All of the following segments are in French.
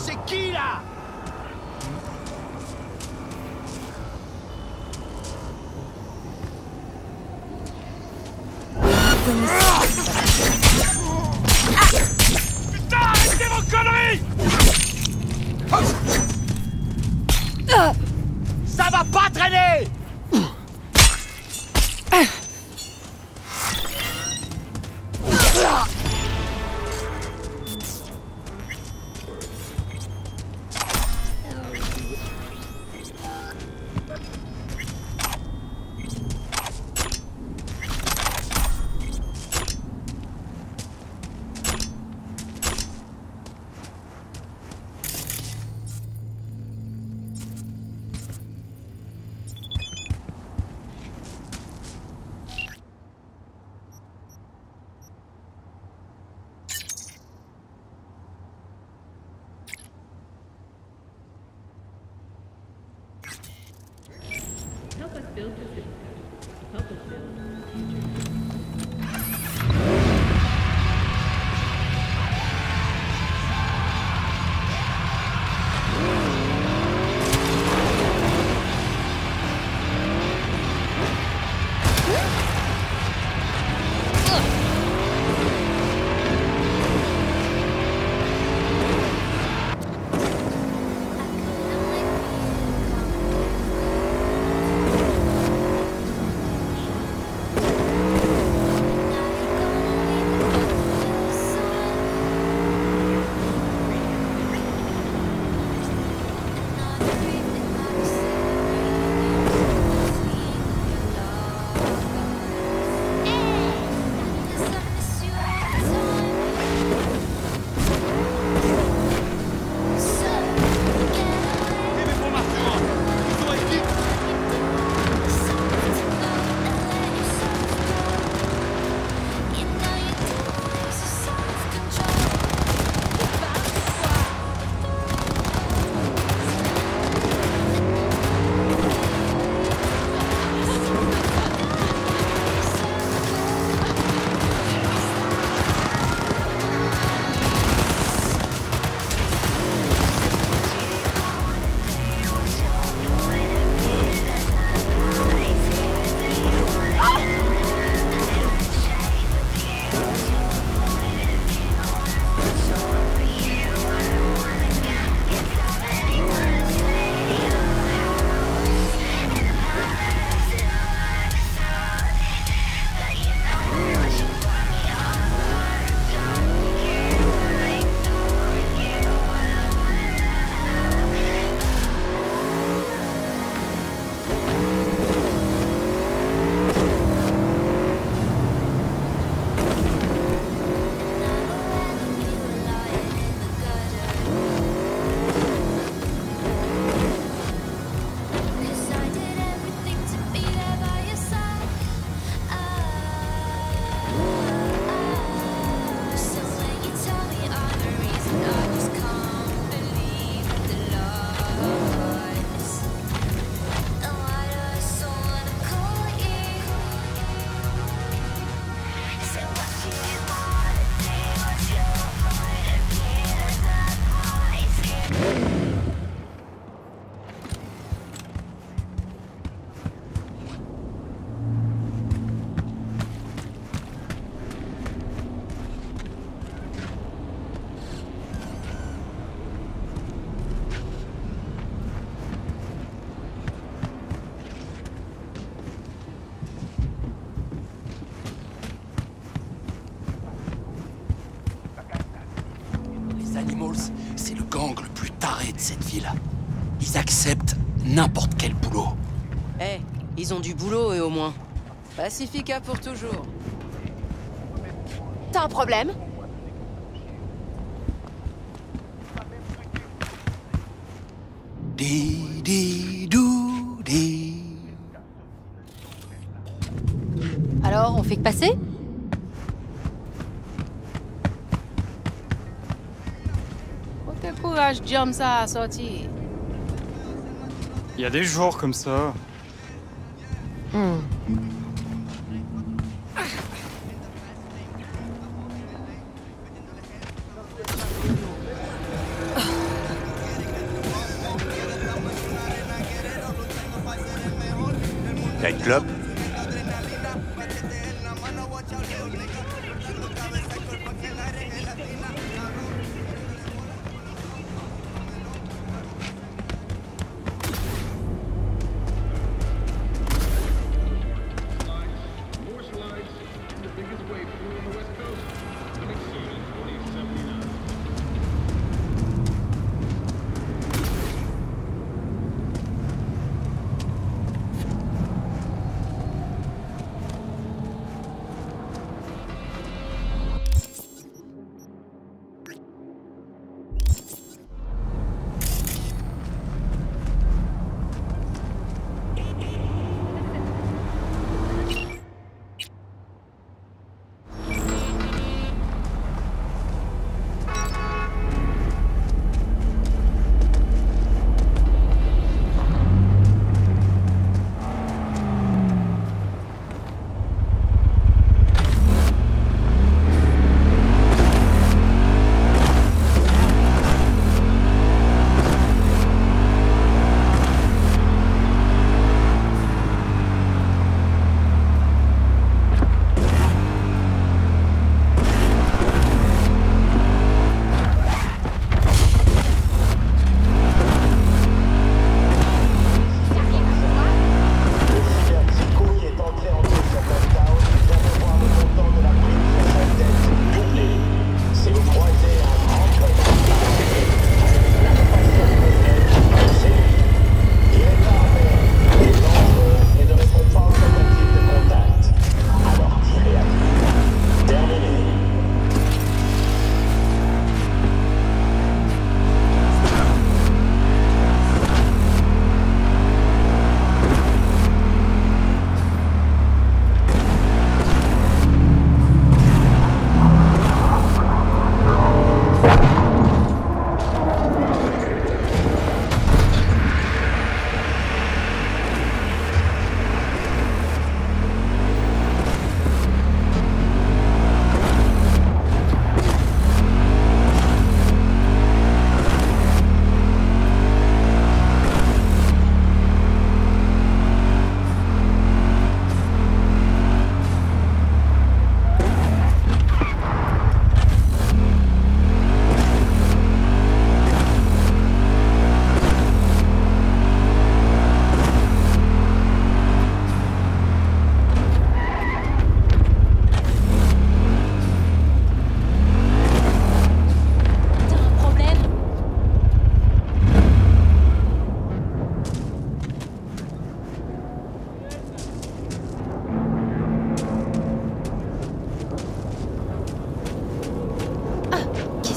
c'est qui, là? Putain, arrêtez vos conneries! Ça va pas traîner! Help us build the system. Help us build the future. C'est le gang le plus taré de cette ville. Ils acceptent n'importe quel boulot. Eh, ils ont du boulot, eux, au moins. Pacifica pour toujours. T'as un problème? Di di dou di. Alors, on fait que passer? Faut que le courage jump ça à sortir. Il y a des jours comme ça. Fight Club.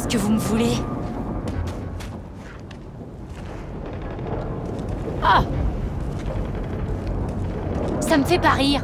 Que vous me voulez? Ah! Ça me fait pas rire.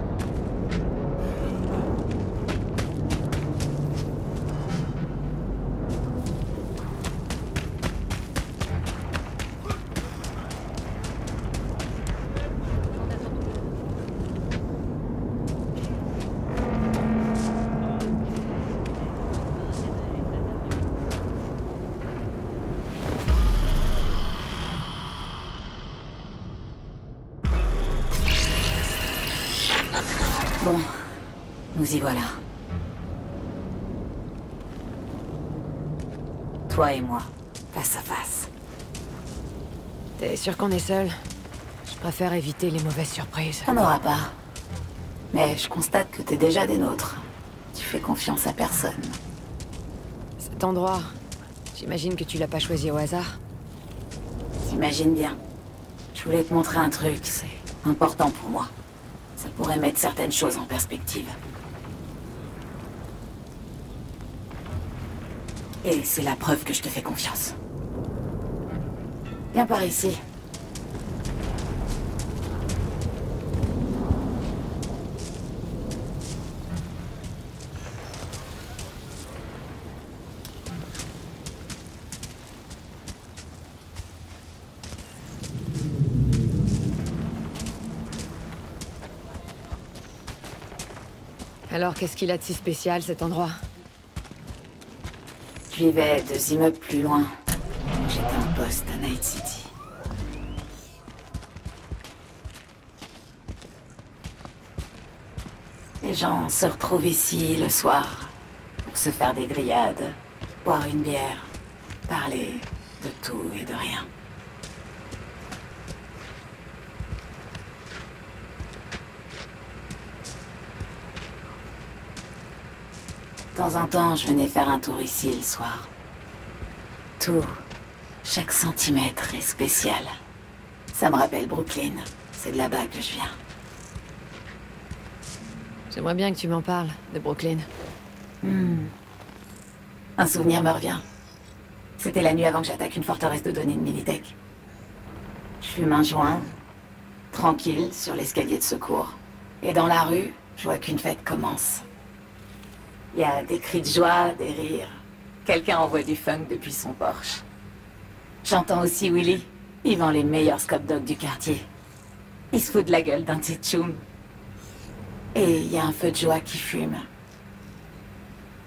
Bon, nous y voilà. Toi et moi, face à face. T'es sûr qu'on est seuls? Je préfère éviter les mauvaises surprises. On n'aura pas. Mais je constate que t'es déjà des nôtres. Tu fais confiance à personne. Cet endroit, j'imagine que tu l'as pas choisi au hasard. T'imagines bien. Je voulais te montrer un truc, c'est important pour moi. Ça pourrait mettre certaines choses en perspective. Et c'est la preuve que je te fais confiance. Viens par ici. Alors, qu'est-ce qu'il a de si spécial, cet endroit? Je vivais 2 immeubles plus loin. J'étais en poste à Night City. gens se retrouvent ici le soir pour se faire des grillades, boire une bière, parler de tout et de rien. De temps en temps, je venais faire un tour ici le soir. Tout, chaque centimètre est spécial. Ça me rappelle Brooklyn. C'est de là-bas que je viens. J'aimerais bien que tu m'en parles, de Brooklyn. Un souvenir me revient. C'était la nuit avant que j'attaque une forteresse de données de Militech. Je fume un joint, tranquille, sur l'escalier de secours. Et dans la rue, je vois qu'une fête commence. Il y a des cris de joie, des rires. Quelqu'un envoie du funk depuis son Porsche. J'entends aussi Willy. Il vend les meilleurs scop dogs du quartier. Il se fout de la gueule d'un petit tchoum. Et il y a un feu de joie qui fume.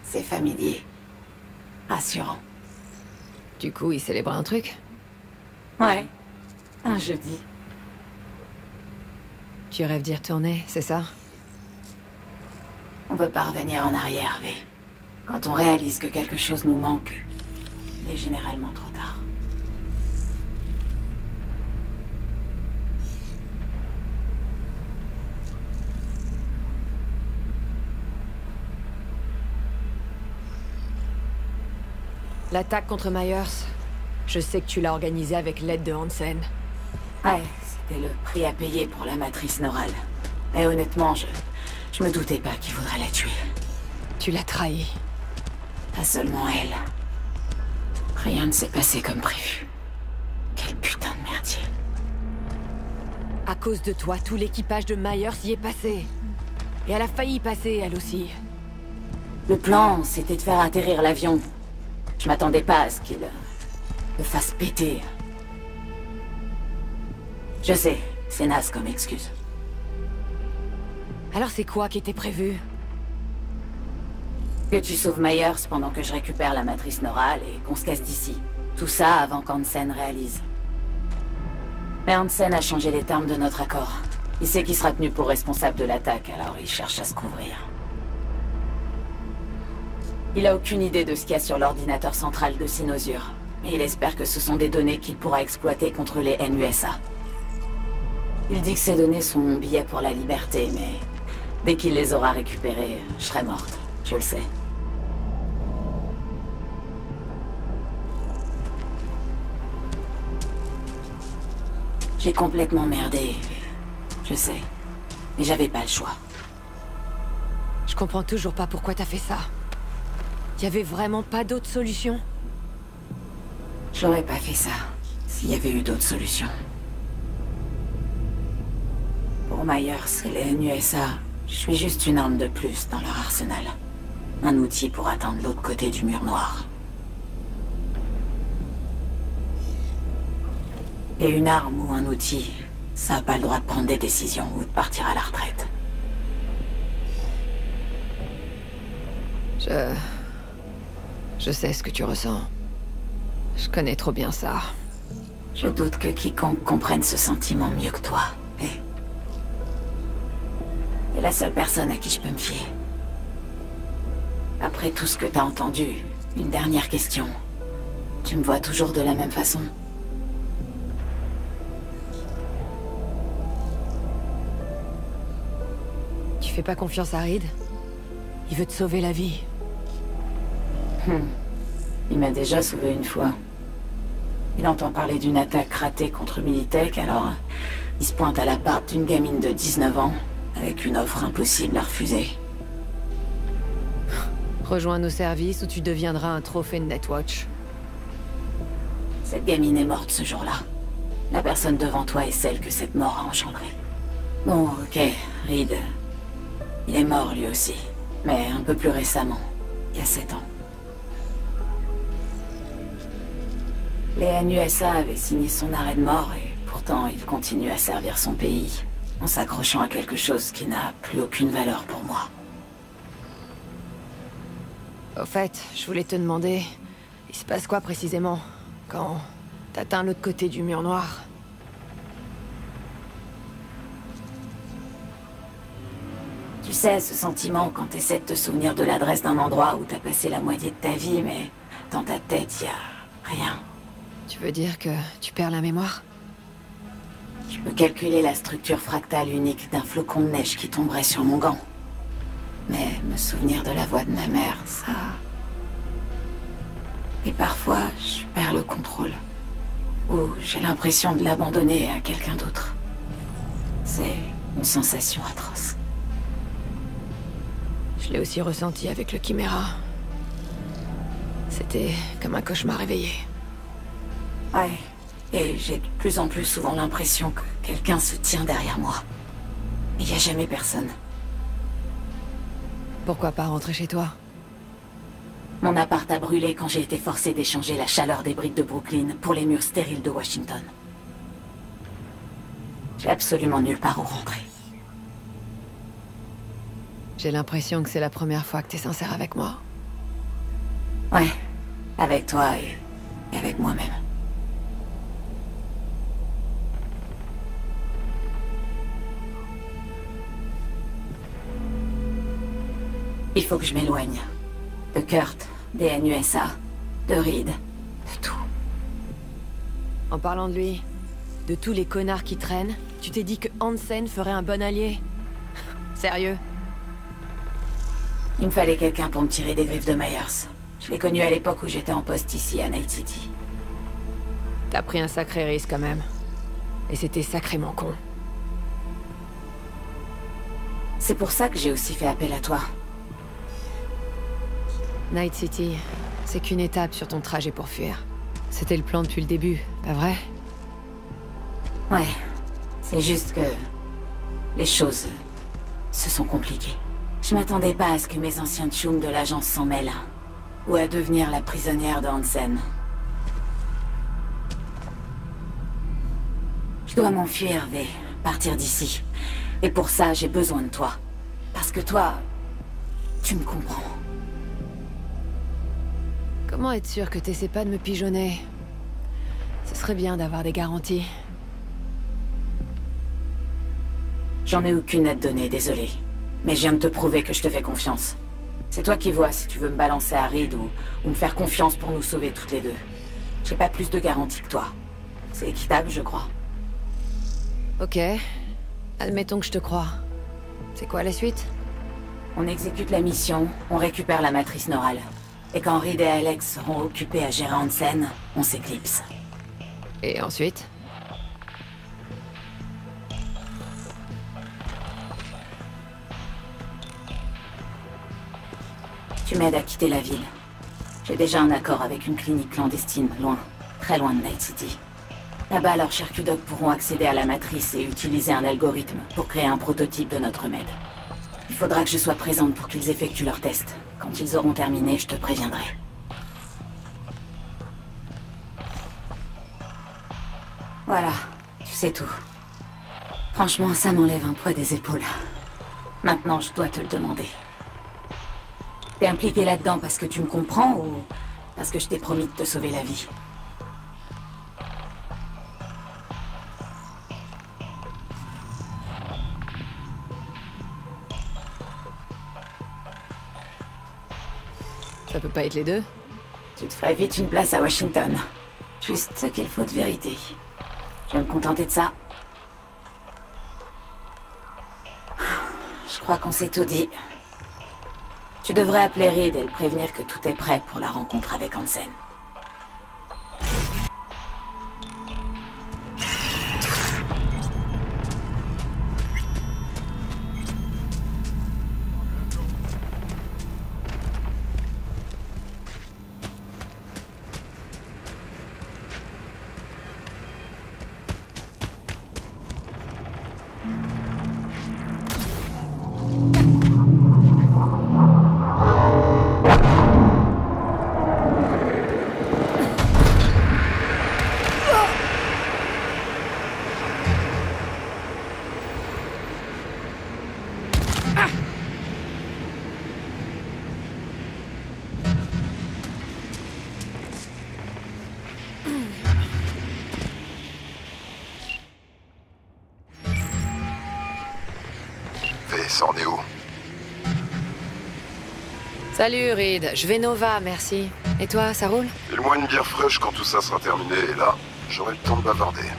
C'est familier. Rassurant. Du coup, il célébrait un truc? Ouais. Un jeudi. Tu rêves d'y retourner, c'est ça? On peut pas revenir en arrière, V. Quand on réalise que quelque chose nous manque, il est généralement trop tard. L'attaque contre Myers, je sais que tu l'as organisée avec l'aide de Hansen. Ouais, c'était le prix à payer pour la matrice neurale. Et honnêtement, je me doutais pas qu'il voudrait la tuer. Tu l'as trahi. Pas seulement elle. Rien ne s'est passé comme prévu. Quel putain de merdier. À cause de toi, tout l'équipage de Myers y est passé. Et elle a failli y passer, elle aussi. Le plan, c'était de faire atterrir l'avion. Je m'attendais pas à ce qu'il le fasse péter. Je sais, c'est naze comme excuse. Alors c'est quoi qui était prévu? Que tu sauves Myers pendant que je récupère la matrice neurale et qu'on se casse d'ici. Tout ça avant qu'Hansen réalise. Mais Hansen a changé les termes de notre accord. Il sait qu'il sera tenu pour responsable de l'attaque, alors il cherche à se couvrir. Il a aucune idée de ce qu'il y a sur l'ordinateur central de Sinosure. Mais il espère que ce sont des données qu'il pourra exploiter contre les NUSA. Il dit que ces données sont mon billet pour la liberté, mais dès qu'il les aura récupérées, je serai morte. Je le sais. J'ai complètement merdé. Je sais. Mais j'avais pas le choix. Je comprends toujours pas pourquoi t'as fait ça. Y avait vraiment pas d'autre solution? J'aurais pas fait ça s'il y avait eu d'autres solutions. Pour Myers et les NUSA, je suis juste une arme de plus dans leur arsenal. Un outil pour atteindre l'autre côté du mur noir. Et une arme ou un outil, ça n'a pas le droit de prendre des décisions ou de partir à la retraite. Je sais ce que tu ressens. Je connais trop bien ça. Je doute que quiconque comprenne ce sentiment mieux que toi. T'es la seule personne à qui je peux me fier. Après tout ce que t'as entendu, une dernière question. Tu me vois toujours de la même façon? Tu fais pas confiance à Reed? Il veut te sauver la vie. Il m'a déjà sauvé une fois. Il entend parler d'une attaque ratée contre Militech, alors il se pointe à l'appart d'une gamine de 19 ans, avec une offre impossible à refuser. Rejoins nos services ou tu deviendras un trophée de Netwatch. Cette gamine est morte ce jour-là. La personne devant toi est celle que cette mort a engendrée. Bon, ok, Reed. Il est mort lui aussi. Mais un peu plus récemment, il y a 7 ans. Les NUSA avaient signé son arrêt de mort et pourtant il continue à servir son pays, en s'accrochant à quelque chose qui n'a plus aucune valeur pour moi. Au fait, je voulais te demander, il se passe quoi précisément quand t'atteins l'autre côté du mur noir? Tu Tu sais, ce sentiment quand t'essaies de te souvenir de l'adresse d'un endroit où t'as passé la moitié de ta vie, mais dans ta tête, y a rien. Tu veux dire que tu perds la mémoire? Je peux calculer la structure fractale unique d'un flocon de neige qui tomberait sur mon gant. Mais me souvenir de la voix de ma mère, ça... Et parfois, je perds le contrôle. Ou j'ai l'impression de l'abandonner à quelqu'un d'autre. C'est une sensation atroce. Je l'ai aussi ressenti avec le Chimera. C'était comme un cauchemar réveillé. Ouais, et j'ai de plus en plus souvent l'impression que quelqu'un se tient derrière moi. Il n'y a jamais personne. Pourquoi pas rentrer chez toi? Mon appart a brûlé quand j'ai été forcé d'échanger la chaleur des briques de Brooklyn pour les murs stériles de Washington. J'ai absolument nulle part où rentrer. J'ai l'impression que c'est la première fois que t'es sincère avec moi. Ouais, avec toi et avec moi-même. Il faut que je m'éloigne. De Kurt, des NUSA, de Reed, de tout. En parlant de lui, de tous les connards qui traînent, tu t'es dit que Hansen ferait un bon allié? Sérieux? Il me fallait quelqu'un pour me tirer des griffes de Myers. Je l'ai connu à l'époque où j'étais en poste ici à Night City. T'as pris un sacré risque quand même. Et c'était sacrément con. C'est pour ça que j'ai aussi fait appel à toi. Night City, c'est qu'une étape sur ton trajet pour fuir. C'était le plan depuis le début, pas vrai? Ouais, c'est juste que... les choses se sont compliquées. Je m'attendais pas à ce que mes anciens tchoums de l'agence s'en mêlent. Ou à devenir la prisonnière de Hansen. Je dois m'enfuir, V. Partir d'ici. Et pour ça, j'ai besoin de toi. Parce que toi... tu me comprends. Comment être sûr que t'essaies pas de me pigeonner? Ce serait bien d'avoir des garanties. J'en ai aucune à te donner, désolé. Mais je viens de te prouver que je te fais confiance. C'est toi qui vois si tu veux me balancer à Reed ou me faire confiance pour nous sauver toutes les deux. J'ai pas plus de garantie que toi. C'est équitable, je crois. Ok. Admettons que je te crois. C'est quoi la suite? On exécute la mission, on récupère la matrice neurale. Et quand Reed et Alex seront occupés à gérer Hansen, on s'éclipse. Et ensuite? Tu m'aides à quitter la ville. J'ai déjà un accord avec une clinique clandestine, loin, très loin de Night City. Là-bas, leurs charcudocs pourront accéder à la matrice et utiliser un algorithme pour créer un prototype de notre remède. Il faudra que je sois présente pour qu'ils effectuent leurs tests. Quand ils auront terminé, je te préviendrai. Voilà, tu sais tout. Franchement, ça m'enlève un poids des épaules. Maintenant, je dois te le demander. T'es impliqué là-dedans parce que tu me comprends ou parce que je t'ai promis de te sauver la vie? Ça peut pas être les deux? Tu te ferais vite une place à Washington. Juste ce qu'il faut de vérité. Je vais me contenter de ça. Je crois qu'on s'est tout dit. Tu devrais appeler Reed et le prévenir que tout est prêt pour la rencontre avec Hansen. C'en est où? Salut Reed, je vais Nova, merci. Et toi, ça roule? File-moi une bière fraîche quand tout ça sera terminé, et là, j'aurai le temps de bavarder.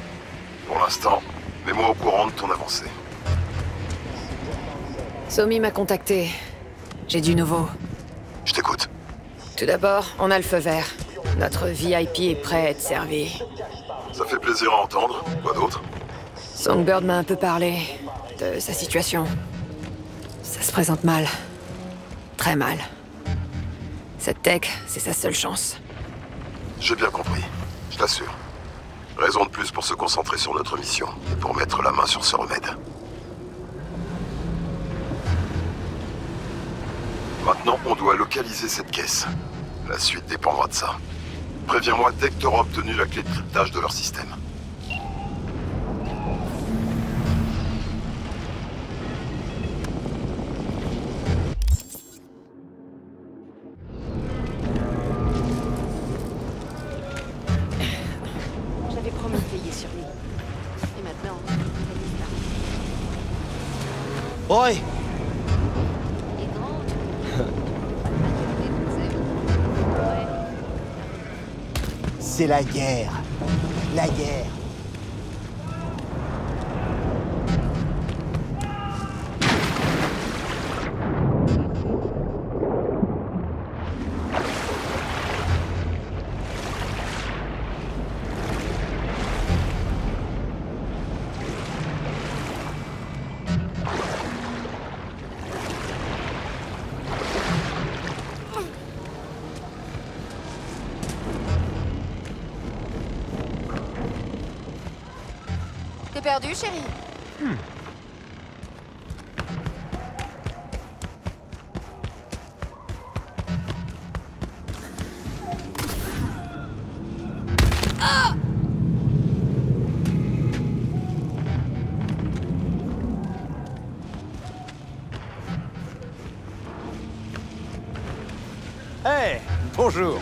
Pour l'instant, mets-moi au courant de ton avancée. Somi m'a contacté. J'ai du nouveau. Je t'écoute. Tout d'abord, on a le feu vert. Notre VIP est prêt à être servi. Ça fait plaisir à entendre. Quoi d'autre? Songbird m'a un peu parlé de sa situation. Ça se présente mal. Très mal. Cette tech, c'est sa seule chance. J'ai bien compris. Je t'assure. Raison de plus pour se concentrer sur notre mission et pour mettre la main sur ce remède. Maintenant, on doit localiser cette caisse. La suite dépendra de ça. Préviens-moi dès que tu auras obtenu la clé de cryptage de leur système. J'avais promis de veiller sur lui. Et maintenant, Oi! C'est la guerre. La guerre. T'es perdu, chérie? Hey, bonjour.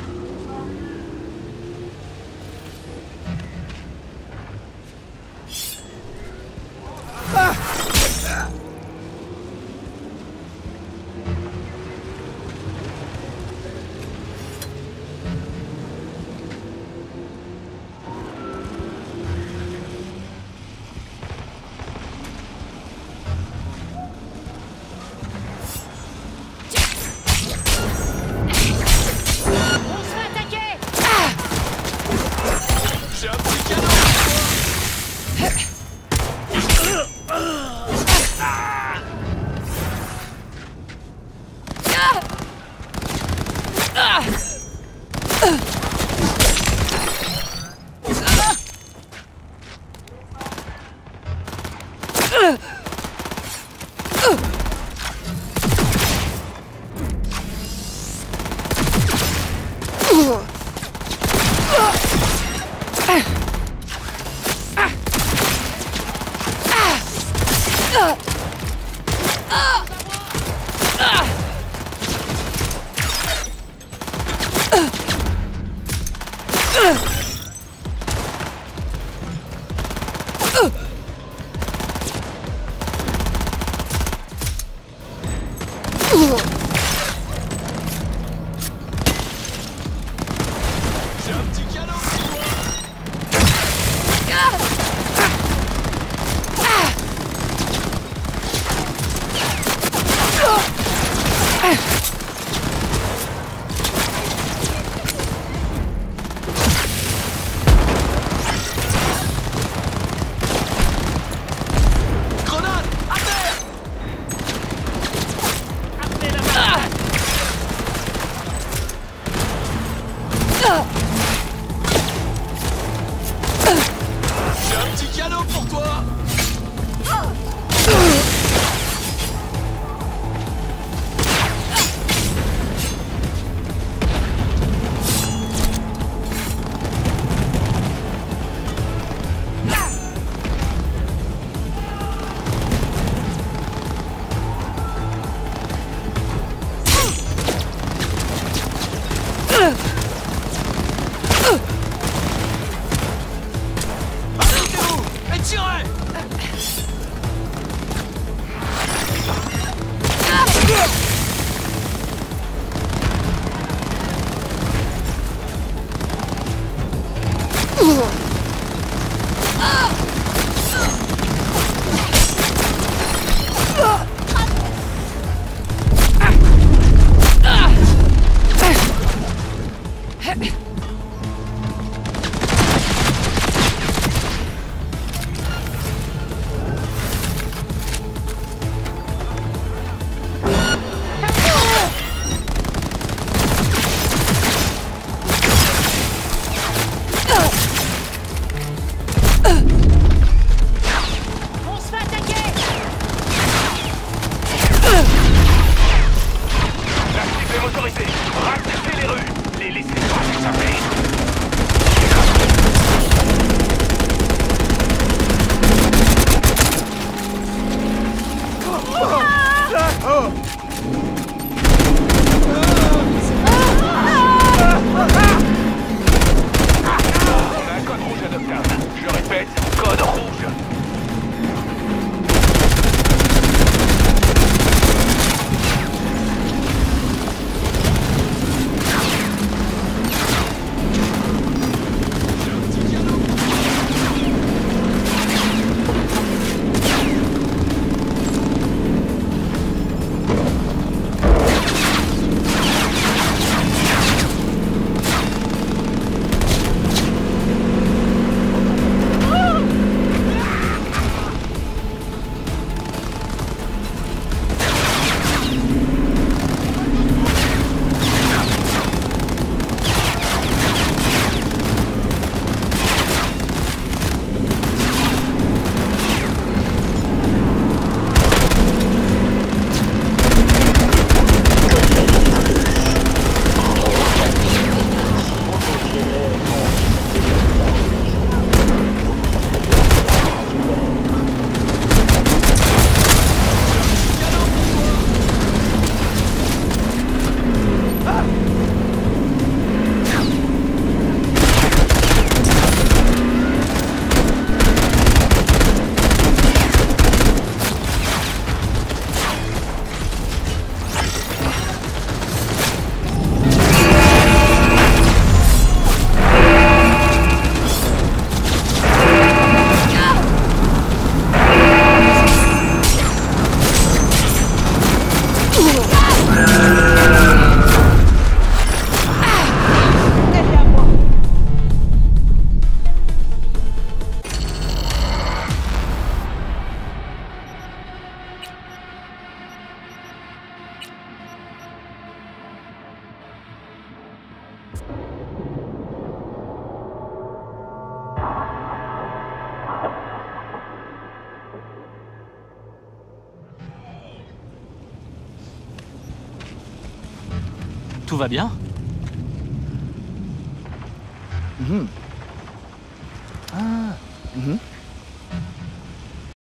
Tout va bien? Mhm. Ah. Mhm.